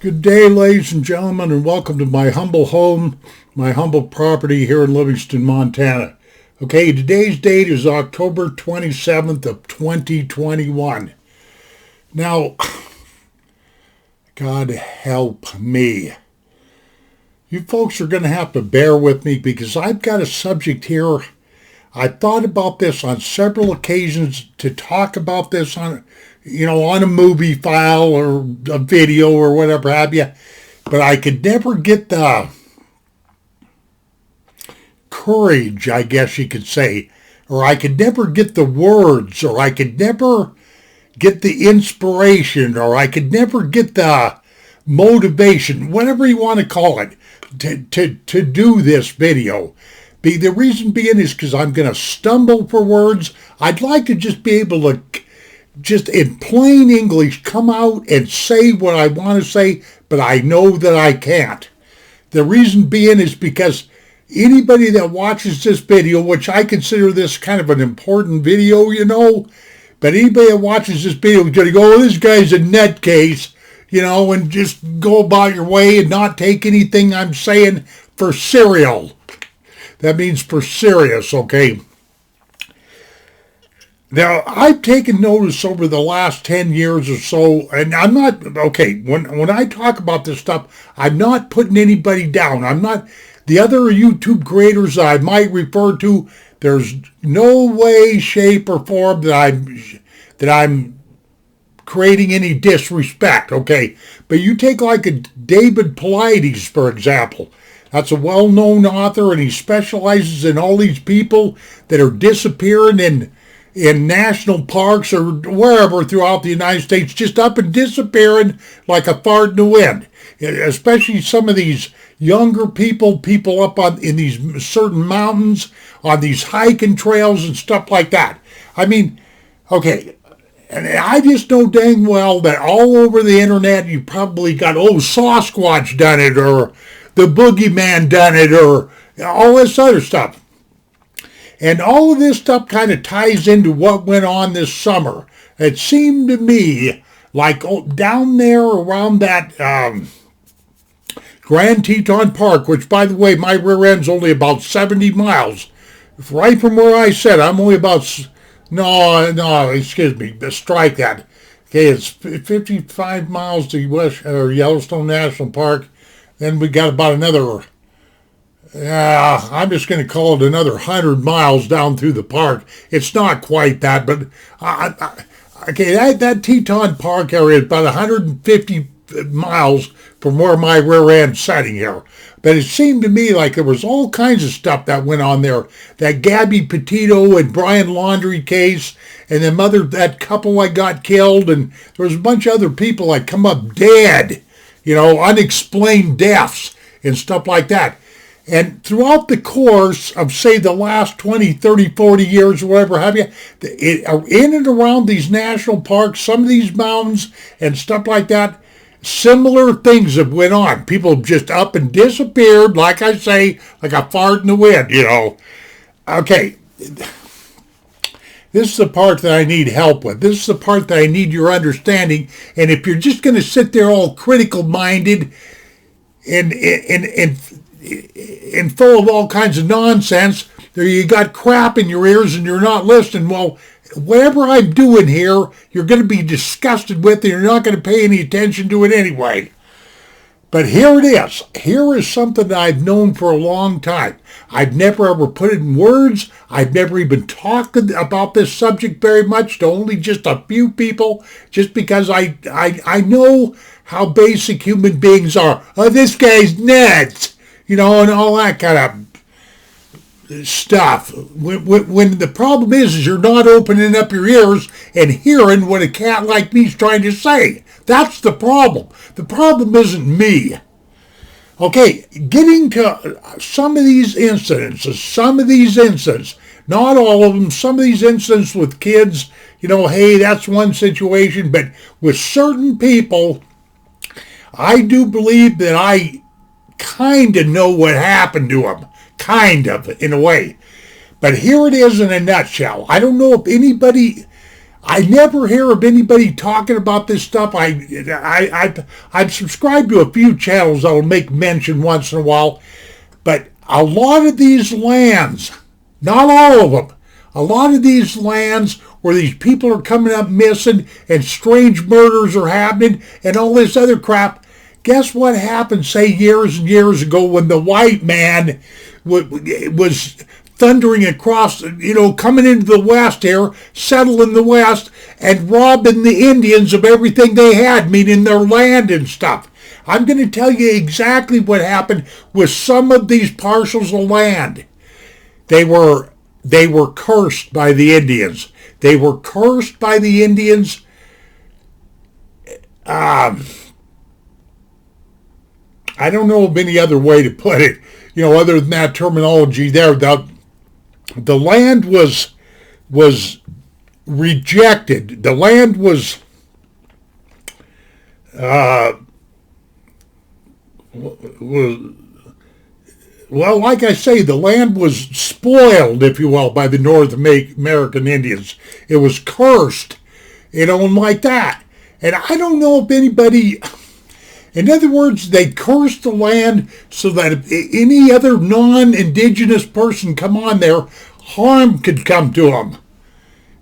Good day, ladies and gentlemen, and welcome to my humble home, my humble property here in Livingston, Montana. Okay, today's date is October 27th of 2021. Now, God help me. You folks are going to have to bear with me because I've got a subject here. I thought about this on several occasions to talk about this on a movie file or a video or whatever have you, but I could never get the courage, I guess you could say, or I could never get the words, or I could never get the inspiration, or I could never get the motivation, whatever you want to call it, to do this video. The reason being is because I'm going to stumble for words. I'd like to just be able to, just in plain English, come out and say what I want to say, but I know that I can't. The reason being is because anybody that watches this video, which I consider this kind of an important video, but anybody that watches this video is going to go, oh, this guy's a nutcase, and just go about your way and not take anything I'm saying for serial. That means for serious, okay? Now, I've taken notice over the last 10 years or so, and I'm not, okay, when I talk about this stuff, I'm not putting anybody down. I'm not, the other YouTube creators that I might refer to, there's no way, shape, or form that I'm creating any disrespect, okay? But you take like a David Polluted, for example. That's a well-known author, and he specializes in all these people that are disappearing in national parks or wherever throughout the United States, just up and disappearing like a fart in the wind. Especially some of these younger people up in these certain mountains, on these hiking trails and stuff like that. I mean, okay, and I just know dang well that all over the internet you probably got, Sasquatch done it, or the boogeyman done it, or all this other stuff. And all of this stuff kind of ties into what went on this summer. It seemed to me like down there around that Grand Teton Park, which, by the way, my rear end's only about 70 miles. Right from where I said, I'm only about, strike that. Okay, it's 55 miles to Yellowstone National Park. Then we got about another, I'm just going to call it another 100 miles down through the park. It's not quite that, but that Teton Park area is about 150 miles from where my rear end's sitting here. But it seemed to me like there was all kinds of stuff that went on there. That Gabby Petito and Brian Laundrie case, and then that couple that got killed, and there was a bunch of other people that come up dead. Unexplained deaths and stuff like that. And throughout the course of, say, the last 20, 30, 40 years or whatever have you, in and around these national parks, some of these mountains and stuff like that, similar things have went on. People have just up and disappeared, like I say, like a fart in the wind, Okay. This is the part that I need help with. This is the part that I need your understanding. And if you're just going to sit there all critical-minded and full of all kinds of nonsense, there you got crap in your ears and you're not listening. Well, whatever I'm doing here, you're going to be disgusted with, and you're not going to pay any attention to it anyway. But here it is. Here is something that I've known for a long time. I've never ever put it in words. I've never even talked about this subject very much to only just a few people, just because I know how basic human beings are. Oh, this guy's nuts, and all that kind of stuff. When the problem is you're not opening up your ears and hearing what a cat like me's trying to say. That's the problem. The problem isn't me. Okay, getting to some of these incidents, not all of them, some of these incidents with kids, hey, that's one situation, but with certain people, I do believe that I kind of know what happened to them, kind of, in a way. But here it is in a nutshell. I don't know if anybody, I never hear of anybody talking about this stuff. I've subscribed to a few channels that will make mention once in a while, but a lot of these lands, not all of them, a lot of these lands where these people are coming up missing and strange murders are happening and all this other crap, guess what happened, say, years and years ago when the white man was thundering across, coming into the West here, settling the West, and robbing the Indians of everything they had, meaning their land and stuff. I'm going to tell you exactly what happened with some of these parcels of land. They were cursed by the Indians. They were cursed by the Indians. I don't know of any other way to put it, other than that terminology there. The land was rejected. The land was well, like I say, the land was spoiled, if you will, by the North American Indians. It was cursed, and like that. And I don't know if anybody, in other words, they cursed the land so that if any other non-indigenous person come on there, harm could come to them.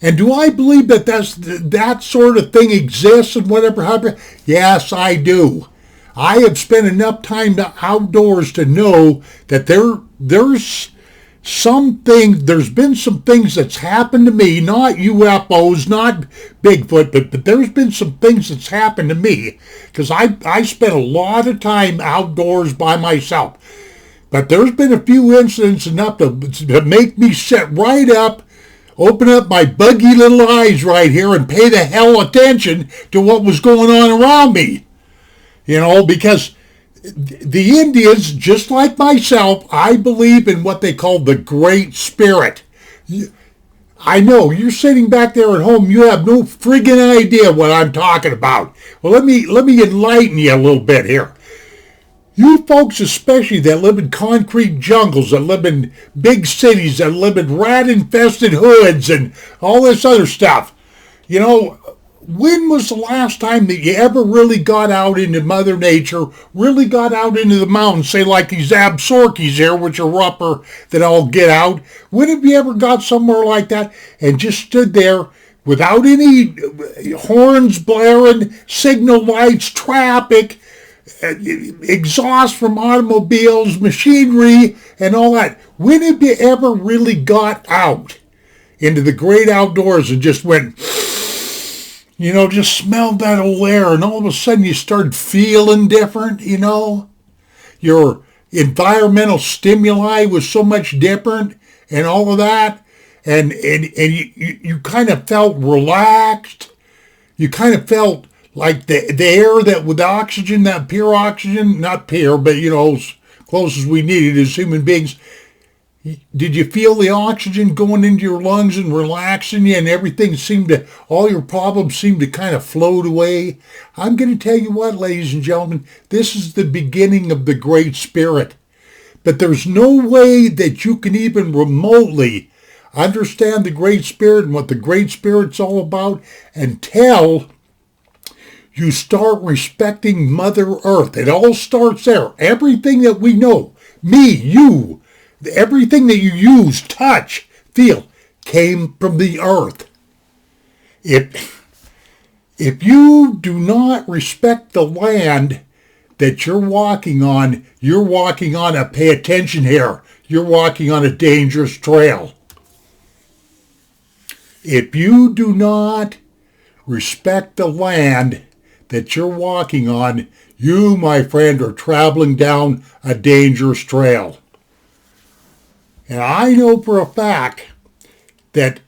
And do I believe that that sort of thing exists and whatever happened? Yes, I do. I have spent enough time outdoors to know that there's been some things that's happened to me, not UFOs, not Bigfoot, but there's been some things that's happened to me because I spent a lot of time outdoors by myself. But there's been a few incidents enough to make me sit right up, open up my buggy little eyes right here and pay the hell attention to what was going on around me. Because the Indians, just like myself, I believe in what they call the Great Spirit. I know, you're sitting back there at home, you have no friggin' idea what I'm talking about. Well, let me enlighten you a little bit here. You folks especially that live in concrete jungles, that live in big cities, that live in rat-infested hoods and all this other stuff, when was the last time that you ever really got out into Mother Nature, really got out into the mountains, say like these absorkies here, which are rougher than all get out? When have you ever got somewhere like that and just stood there without any horns blaring, signal lights, traffic, exhaust from automobiles, machinery, and all that? When have you ever really got out into the great outdoors and just went, just smelled that old air, and all of a sudden you started feeling different, Your environmental stimuli was so much different and all of that, and you kind of felt relaxed. You kind of felt like the air that with oxygen, that pure oxygen, not pure, but, as close as we needed as human beings. Did you feel the oxygen going into your lungs and relaxing you, and everything all your problems seemed to kind of float away? I'm going to tell you what, ladies and gentlemen, this is the beginning of the Great Spirit. But there's no way that you can even remotely understand the Great Spirit and what the Great Spirit's all about until you start respecting Mother Earth. It all starts there. Everything that we know, me, you, everything that you use, touch, feel, came from the earth. If you do not respect the land that you're walking on pay attention here, you're walking on a dangerous trail. If you do not respect the land that you're walking on, you, my friend, are traveling down a dangerous trail. And I know for a fact that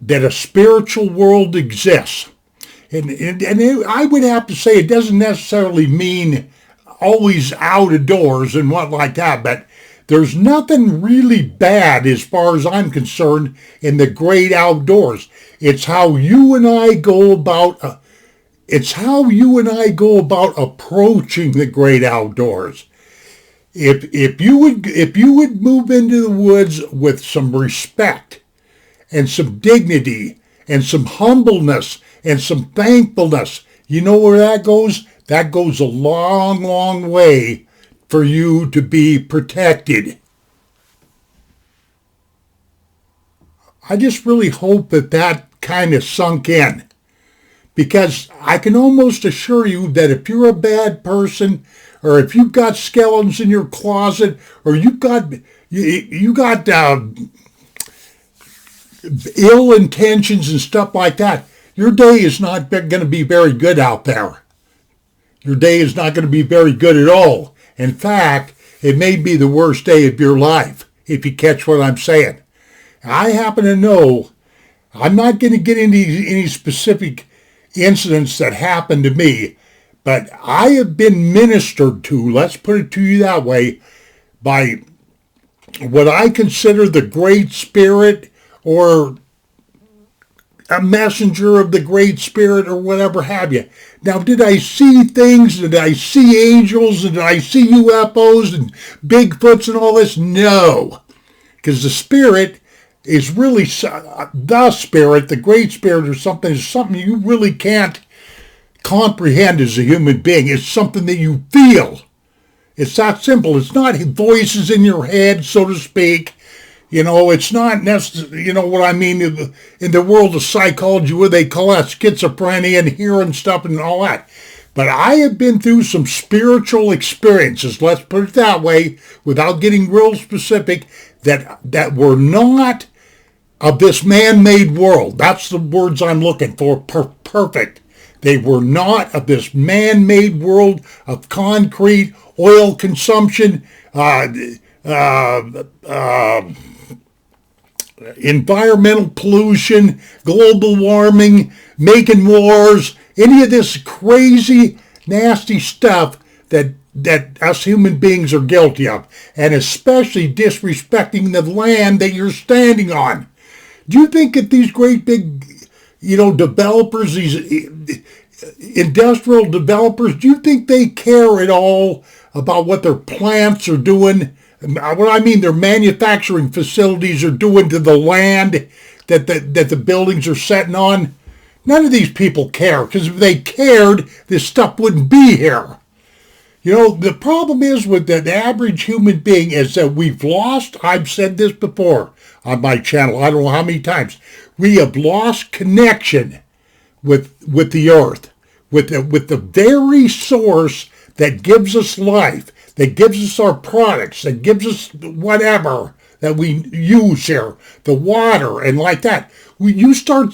a spiritual world exists. And I would have to say it doesn't necessarily mean always out of doors and what like that, but there's nothing really bad as far as I'm concerned in the great outdoors. It's how you and I go about approaching the great outdoors. If you would move into the woods with some respect and some dignity and some humbleness and some thankfulness, you know where that goes? That goes a long, long way for you to be protected. I just really hope that that kind of sunk in. Because I can almost assure you that if you're a bad person, or if you've got skeletons in your closet, or you got ill intentions and stuff like that, your day is not going to be very good out there. Your day is not going to be very good at all. In fact, it may be the worst day of your life, if you catch what I'm saying. I happen to know, I'm not going to get into any specific incidents that happened to me, but I have been ministered to, let's put it to you that way, by what I consider the Great Spirit, or a messenger of the Great Spirit, or whatever have you. Now, did I see things? Did I see angels? Did I see UFOs and Bigfoots and all this? No. Because the Spirit is really the Spirit, the Great Spirit, or something you really can't comprehend as a human being. It's something that you feel. It's that simple. It's not voices in your head, so to speak. It's not necessarily, you know what I mean, in the world of psychology, where they call that schizophrenia and hearing stuff and all that. But I have been through some spiritual experiences, let's put it that way, without getting real specific, that were not of this man-made world. That's the words I'm looking for. Perfect. They were not of this man-made world of concrete, oil consumption, environmental pollution, global warming, making wars, any of this crazy, nasty stuff that us human beings are guilty of, and especially disrespecting the land that you're standing on. Do you think that these great big, developers, these industrial developers, do you think they care at all about what their plants are doing? What I mean, their manufacturing facilities are doing to the land that the buildings are sitting on? None of these people care, because if they cared, this stuff wouldn't be here. The problem is with the average human being is that we've lost, I've said this before on my channel, I don't know how many times, we have lost connection with the earth, with the very source that gives us life, that gives us our products, that gives us whatever that we use here, the water and like that. You start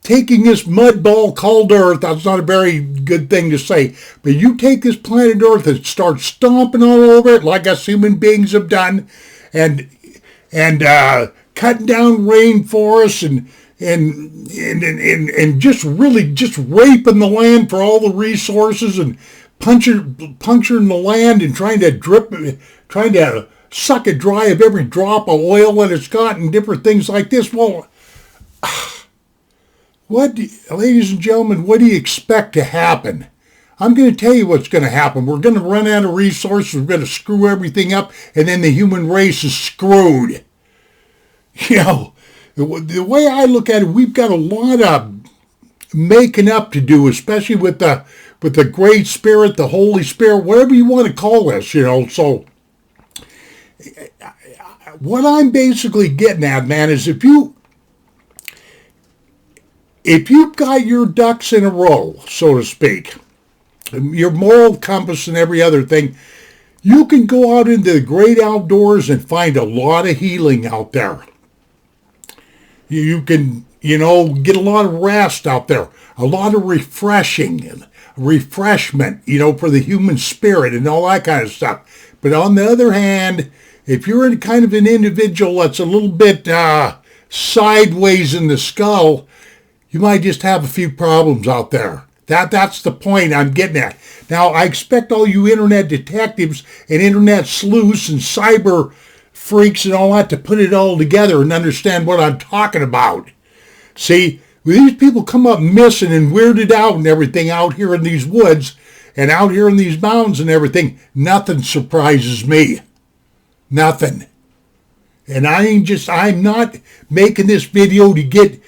taking this mud ball called Earth. That's not a very good thing to say, but you take this planet Earth and start stomping all over it like us human beings have done, and cutting down rainforests and just raping the land for all the resources, and puncturing the land and trying to suck it dry of every drop of oil that it's got and different things like this. Well, ladies and gentlemen, what do you expect to happen? I'm going to tell you what's going to happen. We're going to run out of resources. We're going to screw everything up, and then the human race is screwed. The way I look at it, we've got a lot of making up to do, especially with the Great Spirit, the Holy Spirit, whatever you want to call this, So what I'm basically getting at, man, is if you've got your ducks in a row, so to speak, your moral compass and every other thing, you can go out into the great outdoors and find a lot of healing out there. You can, get a lot of rest out there, a lot of refreshment, for the human spirit and all that kind of stuff. But on the other hand, if you're in kind of an individual that's a little bit sideways in the skull, you might just have a few problems out there. That's the point I'm getting at. Now, I expect all you internet detectives and internet sleuths and cyber freaks and all that to put it all together and understand what I'm talking about. See, when these people come up missing and weirded out and everything out here in these woods and out here in these mountains and everything, nothing surprises me. Nothing. And I'm not making this video to get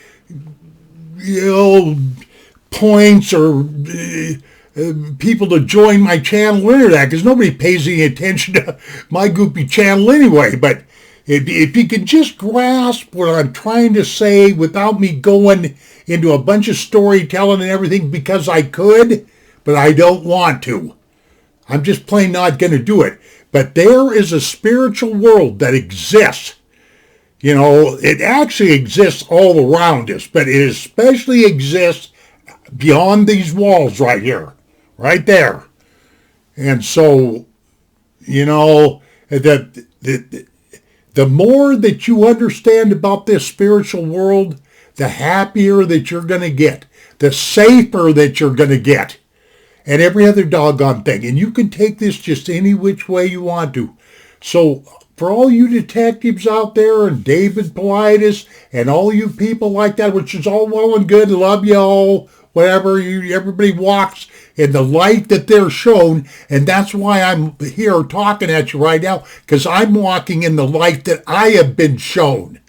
points or people to join my channel or any of that, because nobody pays any attention to my goopy channel anyway. But if you could just grasp what I'm trying to say without me going into a bunch of storytelling and everything, because I could, but I don't want to. I'm just plain not going to do it. But there is a spiritual world that exists. It actually exists all around us, but it especially exists beyond these walls right here, right there. And so, the more that you understand about this spiritual world, the happier that you're going to get, the safer that you're going to get, and every other doggone thing. And you can take this just any which way you want to. So for all you detectives out there and David Politis and all you people like that, which is all well and good, love you all, whatever, everybody walks in the light that they're shown, and that's why I'm here talking at you right now, because I'm walking in the light that I have been shown.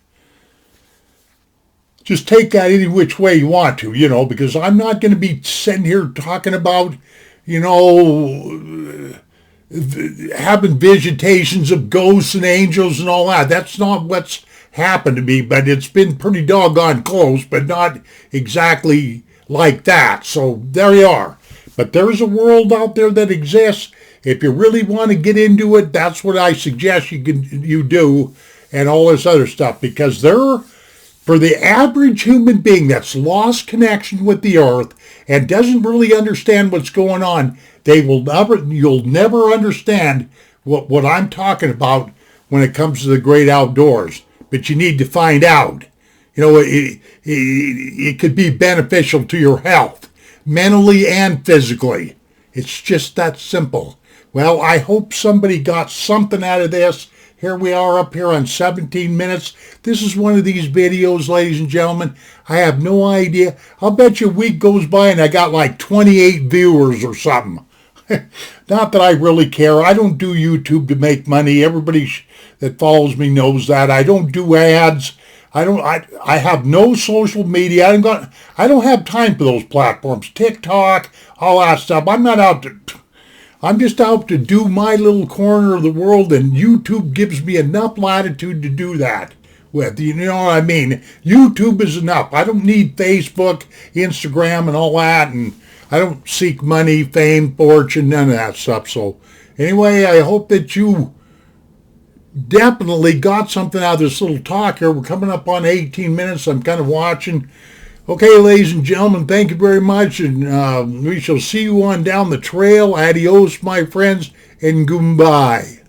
Just take that any which way you want to, because I'm not going to be sitting here talking about, having visitations of ghosts and angels and all that. That's not what's happened to me, but it's been pretty doggone close, but not exactly like that. So there you are. But there's a world out there that exists. If you really want to get into it, that's what I suggest you do, and all this other stuff, because for the average human being that's lost connection with the earth and doesn't really understand what's going on, you'll never understand what I'm talking about when it comes to the great outdoors. But you need to find out. It could be beneficial to your health, mentally and physically. It's just that simple. Well, I hope somebody got something out of this. Here we are up here on 17 minutes. This is one of these videos, ladies and gentlemen. I have no idea. I'll bet you a week goes by and I got like 28 viewers or something. Not that I really care. I don't do YouTube to make money. Everybody that follows me knows that. I don't do ads. I have no social media. I don't have time for those platforms. TikTok, all that stuff. I'm just out to do my little corner of the world, and YouTube gives me enough latitude to do that with. You know what I mean? YouTube is enough. I don't need Facebook, Instagram, and all that, and I don't seek money, fame, fortune, none of that stuff. So anyway, I hope that you definitely got something out of this little talk here. We're coming up on 18 minutes. I'm kind of watching. Okay, ladies and gentlemen, thank you very much, and we shall see you on down the trail. Adios, my friends, and goodbye.